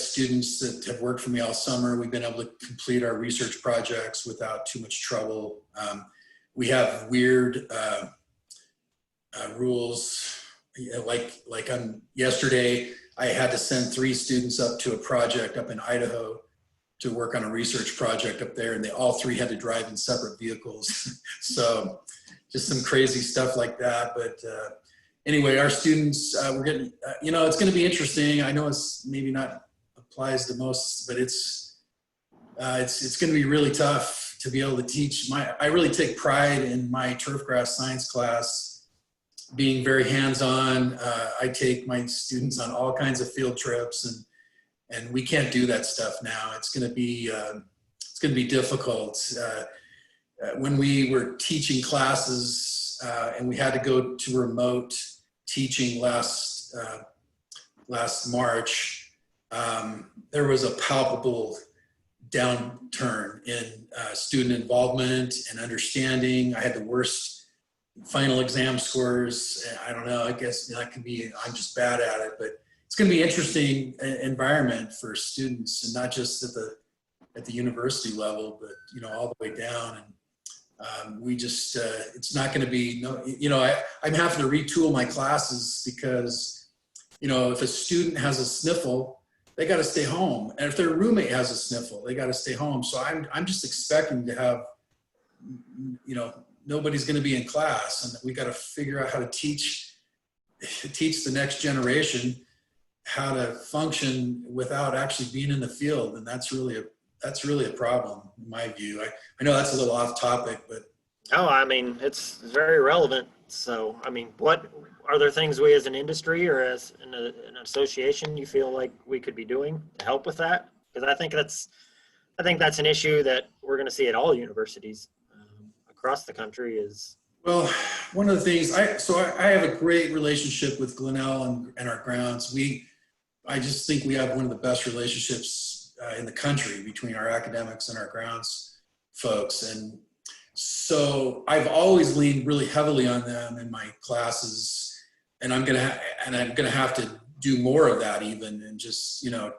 D: students that have worked for me all summer. We've been able to complete our research projects without too much trouble. We have weird rules, like on yesterday, I had to send 3 students up to a project up in Idaho to work on a research project up there, and they all 3 had to drive in separate vehicles. So just some crazy stuff like that. But anyway, our students, we're getting, you know, it's going to be interesting. I know it's maybe not applies to most, but it's going to be really tough to be able to teach. I really take pride in my turfgrass science class being very hands-on. I take my students on all kinds of field trips, and we can't do that stuff now. It's going to be difficult. When we were teaching classes and we had to go to remote teaching last March, there was a palpable downturn in student involvement and understanding. I had the worst final exam scores. I don't know, I guess that could be, I'm just bad at it, but it's going to be an interesting environment for students, and not just at the university level, but, you know, all the way down. And we just, it's not going to be, no, you know, I'm having to retool my classes because, you know, if a student has a sniffle, they got to stay home. And if their roommate has a sniffle, they got to stay home. So I'm just expecting to have, you know, nobody's going to be in class, and we got to figure out how to teach the next generation how to function without actually being in the field. And that's really a problem in my view. I know that's a little off topic, but.
B: No, I mean, it's very relevant. So, I mean, what are there things we as an industry or as an association you feel like we could be doing to help with that? Because I think that's an issue that we're going to see at all universities across the country is.
D: Well, one of the things, I have a great relationship with Glenl and our grounds. I just think we have one of the best relationships in the country between our academics and our grounds folks. And so I've always leaned really heavily on them in my classes, and I'm gonna have to do more of that even, and just, you know,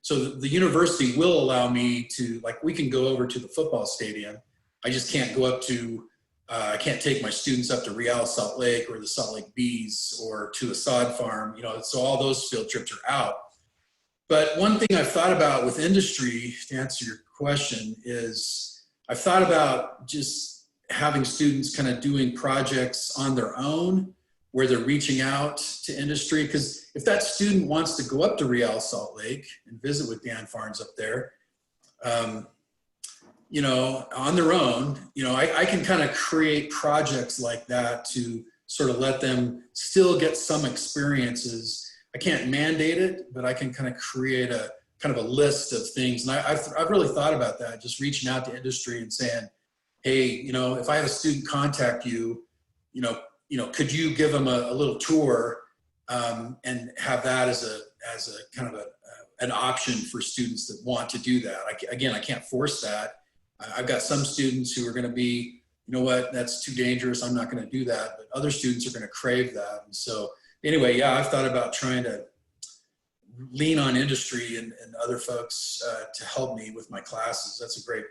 D: so the university will allow me to, like, we can go over to the football stadium. I just can't go up to, I can't take my students up to Real Salt Lake or the Salt Lake Bees or to a sod farm, you know, so all those field trips are out. But one thing I've thought about with industry, to answer your question, is I've thought about just having students kind of doing projects on their own where they're reaching out to industry. Because if that student wants to go up to Real Salt Lake and visit with Dan Farnes up there, you know, on their own, you know, I can kind of create projects like that to sort of let them still get some experiences. I can't mandate it, but I can kind of create a kind of a list of things. And I've really thought about that, just reaching out to industry and saying, hey, you know, if I had a student contact you, you know, could you give them a little tour and have that as a kind of an option for students that want to do that. Again, I can't force that. I've got some students who are going to be, you know what, that's too dangerous, I'm not going to do that. But other students are going to crave that. And so anyway, yeah, I've thought about trying to lean on industry and other folks to help me with my classes. That's a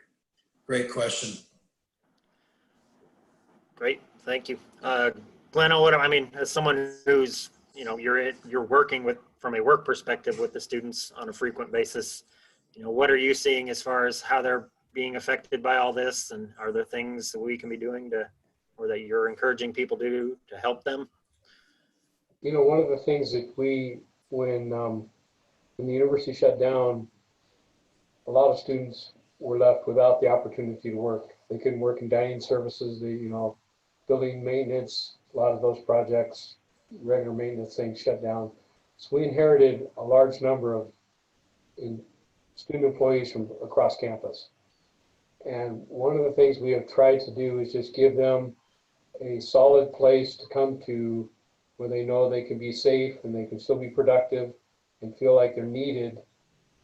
D: great question.
B: Great, thank you. Glenl, I mean, as someone who's, you know, you're working with, from a work perspective with the students on a frequent basis, you know, what are you seeing as far as how they're being affected by all this, and are there things that we can be doing or that you're encouraging people to do to help them?
E: You know, one of the things that when the university shut down, a lot of students were left without the opportunity to work. They couldn't work in dining services, you know, building maintenance, a lot of those projects, regular maintenance things shut down. So we inherited a large number of student employees from across campus. And one of the things we have tried to do is just give them a solid place to come to where they know they can be safe and they can still be productive and feel like they're needed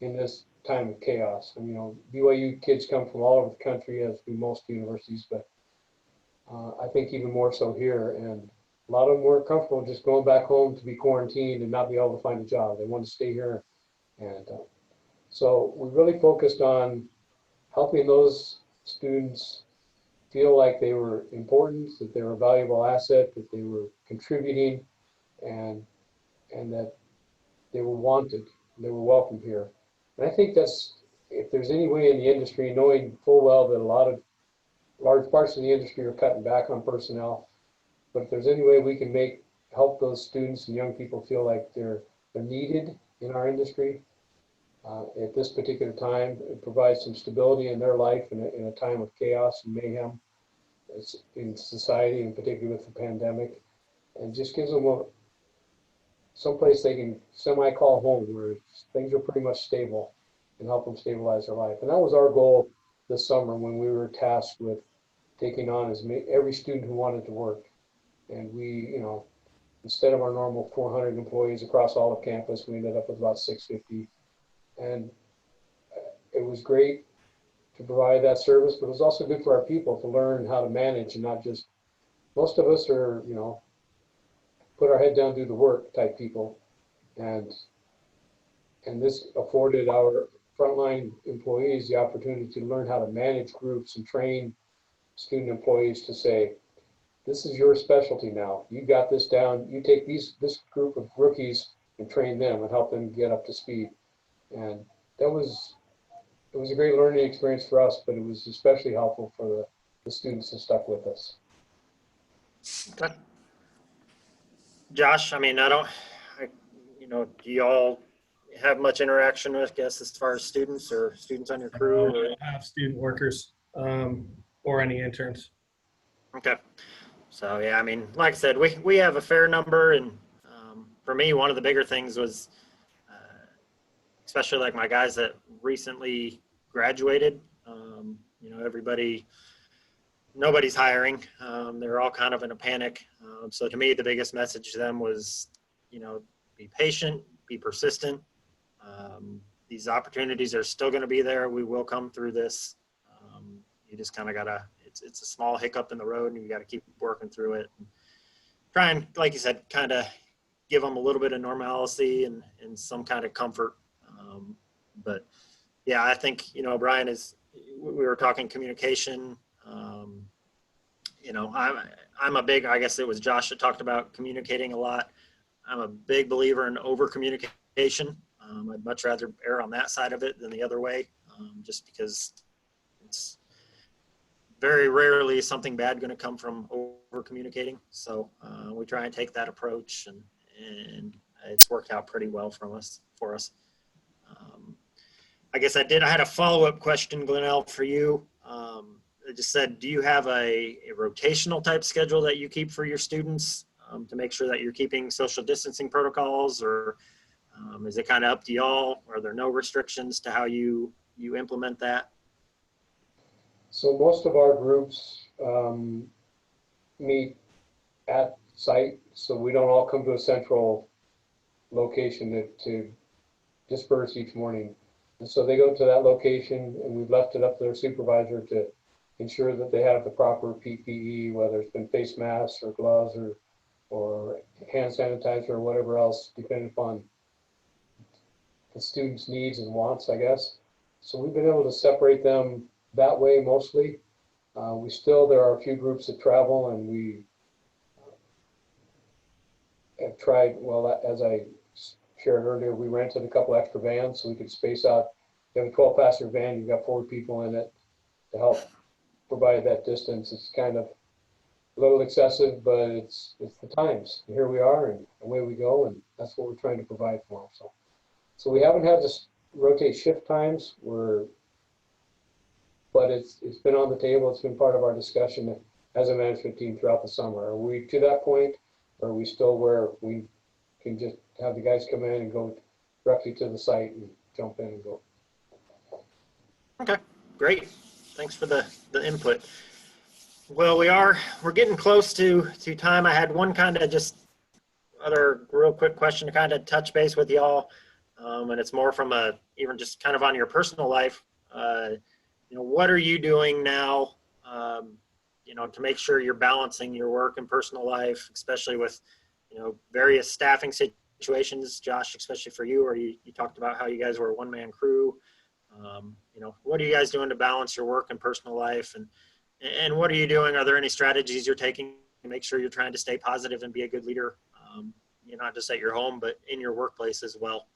E: in this time of chaos. And, you know, BYU kids come from all over the country, as do most universities, but I think even more so here. And a lot of them weren't comfortable just going back home to be quarantined and not be able to find a job. They want to stay here. And so we really focused on helping those students feel like they were important, that they were a valuable asset, that they were contributing, and that they were wanted, they were welcome here. And I think that's, if there's any way in the industry, knowing full well that a lot of large parts of the industry are cutting back on personnel, but if there's any way we can help those students and young people feel like they're needed in our industry at this particular time, it provides some stability in their life in a time of chaos and mayhem in society, and particularly with the pandemic, and just gives them someplace they can semi-call home where things are pretty much stable and help them stabilize their life. And that was our goal this summer when we were tasked with taking on every student who wanted to work. And we, you know, instead of our normal 400 employees across all of campus, we ended up with about 650. And it was great to provide that service, but it was also good for our people to learn how to manage and not just, most of us are, you know, put our head down, do the work type people. And this afforded our frontline employees the opportunity to learn how to manage groups and train student employees to say, this is your specialty now. You got this down. You take this group of rookies and train them and help them get up to speed. And it was a great learning experience for us, but it was especially helpful for the students that stuck with us.
B: Okay. Josh, I mean, you know, do you all have much interaction with, I guess, as far as students on your crew?
C: We don't have student workers or any interns.
B: Okay. So, yeah, I mean, like I said, we have a fair number. And for me, one of the bigger things was, especially like my guys that recently graduated, you know, nobody's hiring. They're all kind of in a panic. So to me, the biggest message to them was, you know, be patient, be persistent. These opportunities are still going to be there. We will come through this. You just kind of gotta, it's a small hiccup in the road and you got to keep working through it. And try and, like you said, kind of give them a little bit of normalcy and some kind of comfort. But yeah, I think, you know, Brian, we were talking communication. You know, I'm a big, I guess it was Josh that talked about communicating a lot. I'm a big believer in over communication. I'd much rather err on that side of it than the other way, just because it's very rarely something bad going to come from over communicating. So we try and take that approach, and it's worked out pretty well for us. I guess I had a follow-up question, Glenl, for you. I just said, do you have a rotational type schedule that you keep for your students to make sure that you're keeping social distancing protocols, or is it kind of up to y'all? Are there no restrictions to how you implement that?
E: So most of our groups meet at site, so we don't all come to a central location to disperse each morning. And so they go to that location, and we've left it up to their supervisor to ensure that they have the proper PPE, whether it's been face masks or gloves or hand sanitizer or whatever else, depending upon the students' needs and wants, I guess. So we've been able to separate them that way mostly. There are a few groups that travel, and we have tried, well, as I shared earlier, we rented a couple extra vans so we could space out. You have a 12-passenger van, you've got 4 people in it to help provide that distance. It's kind of a little excessive, but it's the times. And here we are, and away we go, and that's what we're trying to provide for them. So we haven't had to rotate shift times, but it's been on the table. It's been part of our discussion as a management team throughout the summer. Are we to that point, or are we still where we can just have the guys come in and go directly to the site and jump in and go.
B: Okay, great. Thanks for the input. Well, we're getting close to time. I had one kind of just other real quick question to kind of touch base with y'all. And it's more from even just kind of on your personal life. What are you doing now, to make sure you're balancing your work and personal life, especially with, various staffing situations, Josh, especially for you, or you talked about how you guys were a one-man crew. What are you guys doing to balance your work and personal life? And what are you doing? Are there any strategies you're taking to make sure you're trying to stay positive and be a good leader, not just at your home, but in your workplace as well?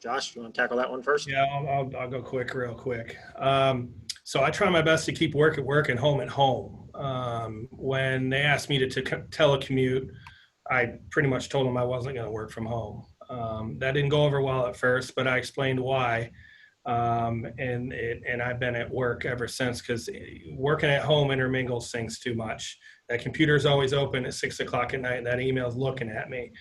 B: Josh, you want to tackle that one first?
C: Yeah, I'll go real quick. So I try my best to keep work at work and home at home. When they asked me to telecommute, I pretty much told them I wasn't going to work from home. That didn't go over well at first, but I explained why. And I've been at work ever since, because working at home intermingles things too much. That computer's always open at 6 o'clock at night, and that email's looking at me.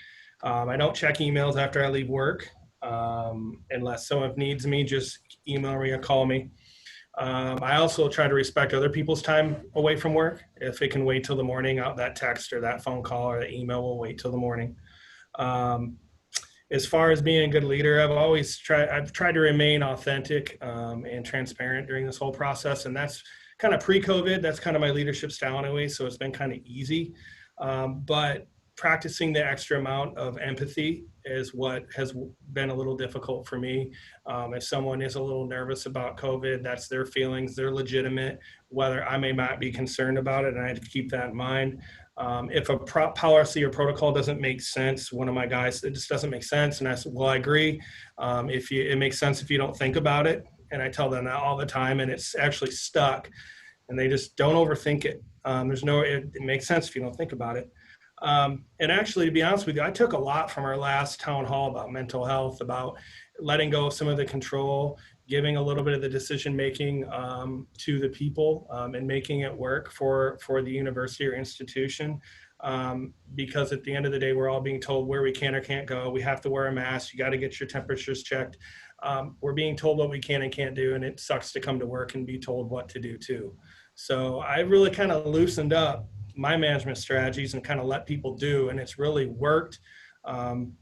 C: I don't check emails after I leave work. Unless someone needs me, just email me or call me. I also try to respect other people's time away from work. If it can wait till the morning, that text or that phone call or that email will wait till the morning. As far as being a good leader, I've tried to remain authentic and transparent during this whole process. And that's kind of pre-COVID. That's kind of my leadership style anyway. So it's been kind of easy. But practicing the extra amount of empathy is what has been a little difficult for me. If someone is a little nervous about COVID, that's their feelings, they're legitimate, whether I may not be concerned about it, and I have to keep that in mind. If a policy or protocol doesn't make sense, one of my guys, it just doesn't make sense. And I said, well, I agree. It makes sense if you don't think about it. And I tell them that all the time, and it's actually stuck, and they just don't overthink it. It makes sense if you don't think about it. And actually, to be honest with you, I took a lot from our last town hall about mental health, about letting go of some of the control, giving a little bit of the decision-making to the people, and making it work for the university or institution. Because at the end of the day, we're all being told where we can or can't go. We have to wear a mask. You got to get your temperatures checked. We're being told what we can and can't do, and it sucks to come to work and be told what to do too. So I really kind of loosened up my management strategies and kind of let people do, and it's really worked.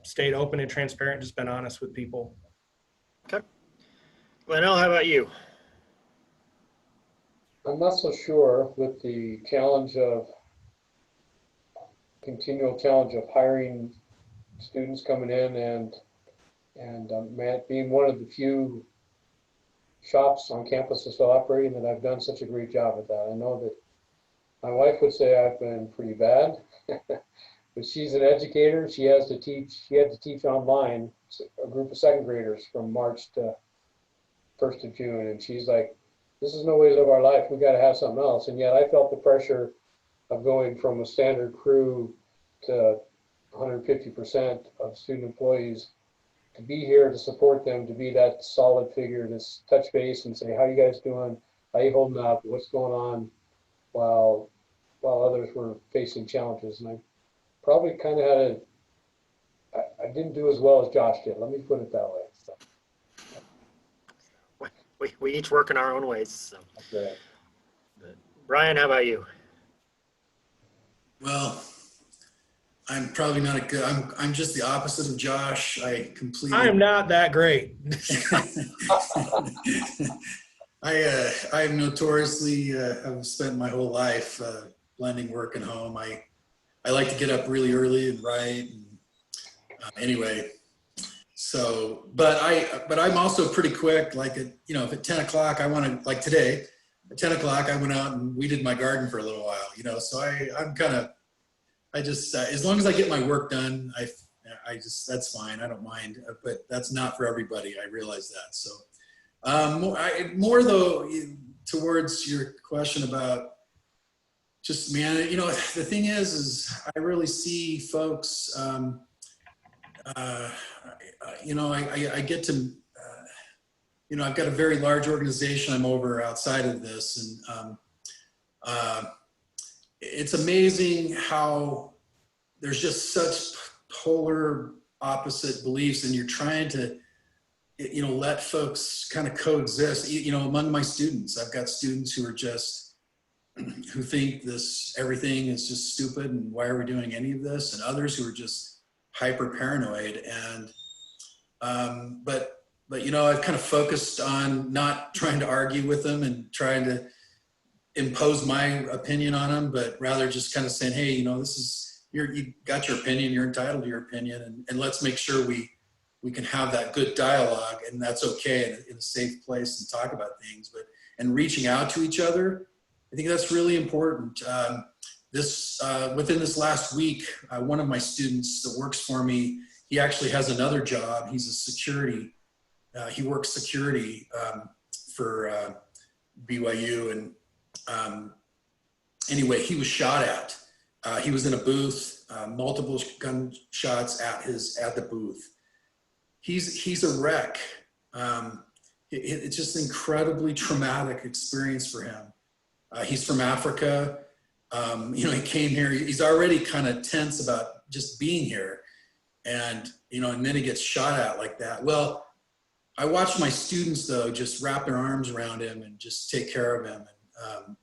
C: Stayed open and transparent, just been honest with people.
B: Okay. Glenl, how about you?
E: I'm not so sure with the continual challenge of hiring students coming in and being one of the few shops on campus that's still operating, that I've done such a great job at that. I know that my wife would say I've been pretty bad, but she's an educator. She had to teach online a group of second graders from March to 1st of June. And she's like, this is no way to live our life. We got to have something else. And yet I felt the pressure of going from a standard crew to 150% of student employees, to be here to support them, to be that solid figure, to touch base and say, how you guys doing? How you holding up? What's going on? While others were facing challenges. And I probably kind of I didn't do as well as Josh did. Let me put it that way. So.
B: We each work in our own ways. So.
E: That's right.
B: Brian, how about you?
D: Well, I'm probably not a good, I'm just the opposite of Josh. I
C: am not that great.
D: I notoriously have spent my whole life blending work and home. I like to get up really early and write. And, anyway, so but I'm also pretty quick. Like if at 10 o'clock I want to, like today, at 10 o'clock I went out and weeded my garden for a little while. So I just as long as I get my work done, that's fine. I don't mind. But that's not for everybody. I realize that. So. More though, towards your question about just the thing is I really see folks, I get to, I've got a very large organization I'm over outside of this, and it's amazing how there's just such polar opposite beliefs, and you're trying to, you know, let folks kind of coexist. You know, among my students, I've got students who are just, who think everything is just stupid and why are we doing any of this, and others who are just hyper paranoid. And but you know, I've kind of focused on not trying to argue with them and trying to impose my opinion on them, but rather just kind of saying, hey, you know, this is, you got your opinion, you're entitled to your opinion, and let's make sure we can have that good dialogue, and that's okay in a safe place and talk about things. And reaching out to each other, I think that's really important. Within this last week, one of my students that works for me, he actually has another job. He's a security. He works security for BYU, and anyway, he was shot at. He was in a booth, multiple gunshots at the booth. He's a wreck. It's just an incredibly traumatic experience for him. He's from Africa. You know, he came here. He's already kind of tense about just being here, and you know, and then he gets shot at like that. Well, I watched my students though just wrap their arms around him and just take care of him. And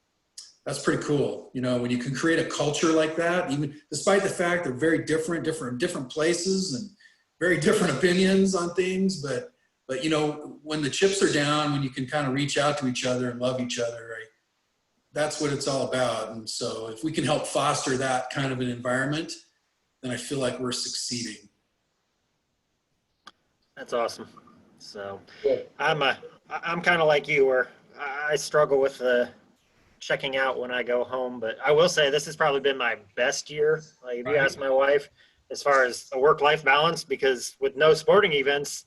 D: that's pretty cool. You know, when you can create a culture like that, even despite the fact they're very different places and very different opinions on things, but you know, when the chips are down, when you can kind of reach out to each other and love each other, right? That's what it's all about. And so if we can help foster that kind of an environment, then I feel like we're succeeding.
B: That's awesome. So
E: Good.
B: I'm kind of like you, where I struggle with checking out when I go home, but I will say this has probably been my best year. Like if you ask my wife, as far as a work-life balance, because with no sporting events,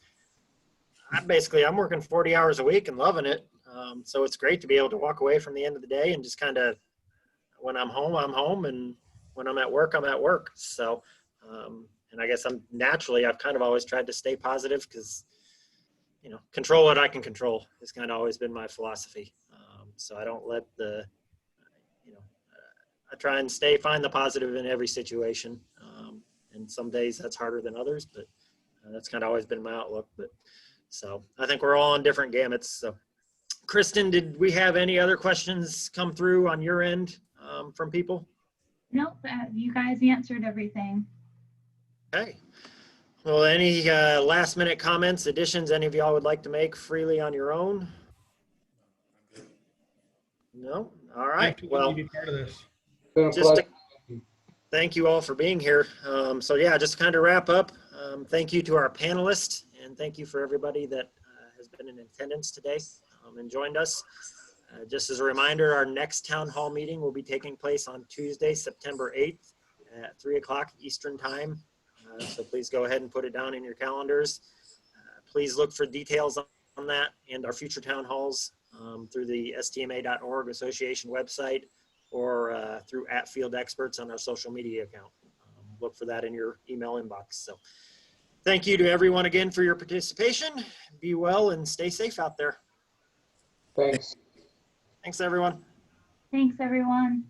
B: I'm working 40 hours a week and loving it. So it's great to be able to walk away from the end of the day and just kind of, when I'm home, and when I'm at work, I'm at work. So, and I guess I've kind of always tried to stay positive because, you know, control what I can control has kind of always been my philosophy. So I don't let I try and find the positive in every situation. And some days that's harder than others, but that's kind of always been my outlook. But so I think we're all on different gamuts. So Kristen, did we have any other questions come through on your end from people?
A: Nope, you guys answered everything.
B: Okay. Well, any last minute comments, additions, any of y'all would like to make freely on your own? No? All right. Well,
C: Be part of this.
E: It's been a pleasure.
B: Thank you all for being here. So yeah, just to kind of wrap up, thank you to our panelists, and thank you for everybody that has been in attendance today and joined us. Just as a reminder, our next town hall meeting will be taking place on Tuesday, September 8th at 3 o'clock Eastern time. So please go ahead and put it down in your calendars. Please look for details on that and our future town halls through the stma.org association website, or through @FieldExperts on our social media account. Look for that in your email inbox. So thank you to everyone again for your participation. Be well and stay safe out there.
E: Thanks.
B: Thanks, everyone.
A: Thanks, everyone.